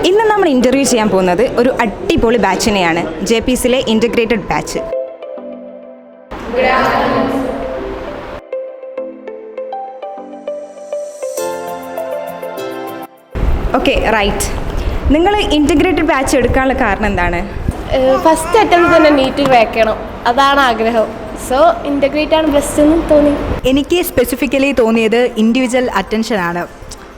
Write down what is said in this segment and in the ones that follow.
ഇന്ന് നമ്മൾ ഇൻ്റർവ്യൂ ചെയ്യാൻ പോകുന്നത് ഒരു അടിപൊളി ബാച്ചിനെയാണ്, JPCയിലെ ഇൻ്റഗ്രേറ്റഡ് ബാച്ച്. Okay, right. നിങ്ങൾ ഇൻ്റഗ്രേറ്റഡ് ബാച്ച് എടുക്കാനുള്ള കാരണം എന്താണ്? ഫസ്റ്റ് അറ്റംപ്റ്റ് തന്നെ നീറ്റിൽ വെക്കണം, അതാണ് ആഗ്രഹം. സോ ഇൻ്റഗ്രേറ്റ് ആണ് ബെസ്റ്റ് എന്ന് തോന്നി. എനിക്ക് സ്പെസിഫിക്കലി തോന്നിയത് ഇൻഡിവിജ്വൽ അറ്റൻഷനാണ്.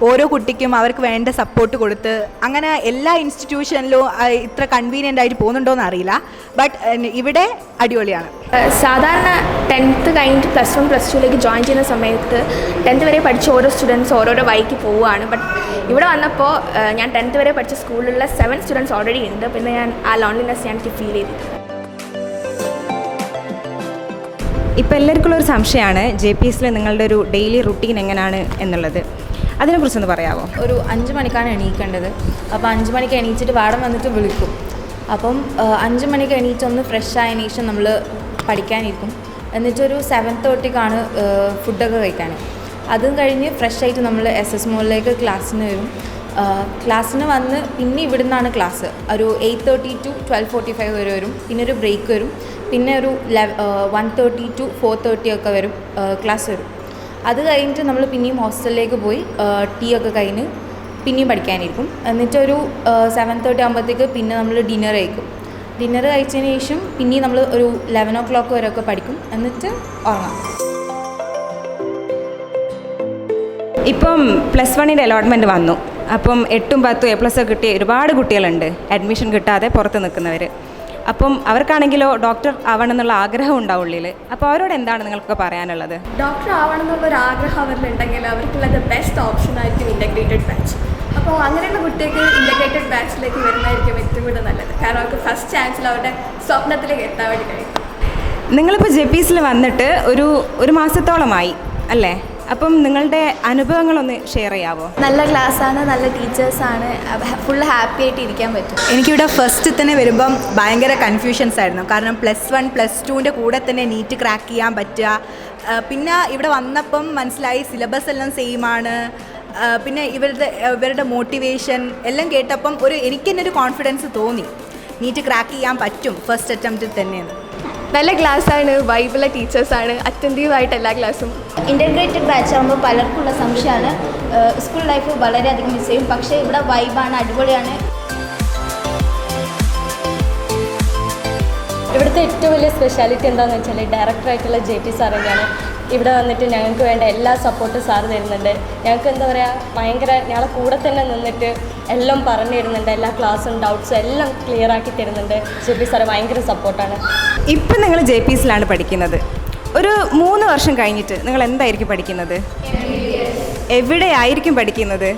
ഓരോ കുട്ടിക്കും അവർക്ക് വേണ്ട സപ്പോർട്ട് കൊടുത്ത്, അങ്ങനെ എല്ലാ ഇൻസ്റ്റിറ്റ്യൂഷനിലും ഇത്ര കൺവീനിയൻ്റ് ആയിട്ട് പോകുന്നുണ്ടോയെന്ന് അറിയില്ല. ബട്ട് ഇവിടെ അടിപൊളിയാണ്. സാധാരണ 10th കഴിഞ്ഞിട്ട് +1 +2ലേക്ക് ജോയിൻ ചെയ്യുന്ന സമയത്ത് 10th വരെ പഠിച്ച ഓരോ സ്റ്റുഡൻസ് ഓരോരോ വഴിക്ക് പോവുകയാണ്. ബട്ട് ഇവിടെ വന്നപ്പോൾ ഞാൻ 10th വരെ പഠിച്ച സ്കൂളിലുള്ള 7 സ്റ്റുഡൻസ് ഓൾറെഡി ഉണ്ട്. പിന്നെ ഞാൻ ആ ലോൺലിനെസ് എനിക്ക് ഫീൽ ചെയ്തിട്ടുണ്ട്. ഇപ്പോൾ എല്ലാവർക്കും ഒരു സംശയമാണ് JPCയിൽ നിങ്ങളുടെ ഒരു ഡെയിലി റുട്ടീൻ എങ്ങനെയാണ് എന്നുള്ളത്. അതിനെക്കുറിച്ചൊന്ന് പറയാമോ? ഒരു 5 മണിക്കാണ് എണീക്കേണ്ടത്. അപ്പോൾ 5 മണിക്ക് എണീച്ചിട്ട് വാടം വന്നിട്ട് വിളിക്കും. അപ്പം 5 മണിക്ക് എണീറ്റൊന്ന് ഫ്രഷ് ആയതിനു ശേഷം നമ്മൾ പഠിക്കാനിരിക്കും. എന്നിട്ടൊരു 7:30ക്കാണ് ഫുഡൊക്കെ കഴിക്കാൻ. അതും കഴിഞ്ഞ് ഫ്രഷ് ആയിട്ട് നമ്മൾ SS മോളിലേക്ക് ക്ലാസ്സിന് വരും. ക്ലാസ്സിന് വന്ന് പിന്നെ ഇവിടുന്നാണ് ക്ലാസ്. ഒരു 8:30 to 12:45 വരെ വരും. പിന്നെ ഒരു ബ്രേക്ക് വരും. പിന്നെ ഒരു 1:30 to 4:30 ഒക്കെ വരും ക്ലാസ് വരും. അത് കഴിഞ്ഞിട്ട് നമ്മൾ പിന്നെയും ഹോസ്റ്റലിലേക്ക് പോയി ടീ ഒക്കെ കഴിഞ്ഞ് പിന്നെയും പഠിക്കാനിരിക്കും. എന്നിട്ടൊരു 7:30 ആകുമ്പോഴത്തേക്ക് പിന്നെ നമ്മൾ ഡിന്നർ കഴിക്കും. ഡിന്നർ കഴിച്ചതിന് ശേഷം പിന്നെയും നമ്മൾ ഒരു 11 o'clock വരെയൊക്കെ പഠിക്കും. എന്നിട്ട് ഉറങ്ങാം. ഇപ്പം +1ൻ്റെ അലോട്ട്മെൻറ്റ് വന്നു. അപ്പം 8ഉം 10ഉം A+ കിട്ടിയ ഒരുപാട് കുട്ടികളുണ്ട്, അഡ്മിഷൻ കിട്ടാതെ പുറത്ത് നിൽക്കുന്നവർ. അപ്പം അവർക്കാണെങ്കിലോ ഡോക്ടർ ആവണം എന്നുള്ള ആഗ്രഹം ഉണ്ടാവും ഉള്ളിൽ. അപ്പോൾ അവരോട് എന്താണ് നിങ്ങൾക്കൊക്കെ പറയാനുള്ളത്? ഡോക്ടർ ആവണം എന്നുള്ളൊരു ആഗ്രഹം അവരിലുണ്ടെങ്കിൽ അവർക്കുള്ള ബെസ്റ്റ് ഓപ്ഷൻ ആയിരിക്കും ഇൻ്റഗ്രേറ്റഡ് ബാച്ച്. അപ്പോൾ അങ്ങനെയുള്ള കുട്ടികൾക്ക് ഇൻ്റഗ്രേറ്റഡ് ബാച്ചിലേക്ക് വരുന്നതായിരിക്കും ഏറ്റവും കൂടുതൽ നല്ലത്. കാരണം അവർക്ക് ഫസ്റ്റ് ചാൻസിൽ അവരുടെ സ്വപ്നത്തിലേക്ക് എത്താൻ വേണ്ടി കഴിയും. നിങ്ങളിപ്പോൾ JPCയിൽ വന്നിട്ട് ഒരു മാസത്തോളമായി അല്ലേ? അപ്പം നിങ്ങളുടെ അനുഭവങ്ങളൊന്ന് ഷെയർ ചെയ്യാമോ? നല്ല ക്ലാസ്സാണ്, നല്ല ടീച്ചേഴ്സാണ്, ഫുൾ ഹാപ്പി ആയിട്ട് ഇരിക്കാൻ പറ്റും. എനിക്കിവിടെ ഫസ്റ്റ് തന്നെ വരുമ്പം ഭയങ്കര കൺഫ്യൂഷൻസ് ആയിരുന്നു. കാരണം +1 +2ൻ്റെ കൂടെ തന്നെ നീറ്റ് ക്രാക്ക് ചെയ്യാൻ പറ്റുക. പിന്നെ ഇവിടെ വന്നപ്പം മനസ്സിലായി സിലബസ് എല്ലാം സെയിമാണ്. പിന്നെ ഇവരുടെ മോട്ടിവേഷൻ എല്ലാം കേട്ടപ്പം എനിക്ക് തന്നെ ഒരു കോൺഫിഡൻസ് തോന്നി, നീറ്റ് ക്രാക്ക് ചെയ്യാൻ പറ്റും ഫസ്റ്റ് അറ്റംപ്റ്റിൽ തന്നെയാണ്. നല്ല ക്ലാസ്സാണ്, വൈബുള്ള ടീച്ചേഴ്സാണ്, അറ്റൻറ്റീവായിട്ട് എല്ലാ ക്ലാസ്സും. ഇൻ്റഗ്രേറ്റഡ് ബാച്ച് ആകുമ്പോൾ പലർക്കുള്ള സംശയമാണ്, സ്കൂൾ ലൈഫ് വളരെയധികം മിസ് ചെയ്യും. പക്ഷേ ഇവിടെ വൈബാണ്, അടിപൊളിയാണ്. ഇവിടുത്തെ ഏറ്റവും വലിയ സ്പെഷ്യാലിറ്റി എന്താണെന്ന് വെച്ചാൽ ഡയറക്ടറായിട്ടുള്ള JP സാർ തന്നെയാണ്. ഇവിടെ വന്നിട്ട് ഞങ്ങൾക്ക് വേണ്ട എല്ലാ സപ്പോർട്ടും സാറ് തരുന്നുണ്ട്. ഞങ്ങൾക്ക് എന്താ പറയുക, ഭയങ്കര ഞങ്ങളെ കൂടെ തന്നെ നിന്നിട്ട് എല്ലാം പറഞ്ഞു തരുന്നുണ്ട്. എല്ലാ ക്ലാസ്സും ഡൗട്ട്സും എല്ലാം ക്ലിയർ ആക്കി തരുന്നുണ്ട്. JP സാറ് ഭയങ്കര സപ്പോർട്ടാണ്. ഇപ്പം നിങ്ങൾ JPCയിലാണ് പഠിക്കുന്നത്. ഒരു 3 വർഷം കഴിഞ്ഞിട്ട് നിങ്ങൾ എന്തായിരിക്കും പഠിക്കുന്നത്? എവിടെയായിരിക്കും പഠിക്കുന്നത്?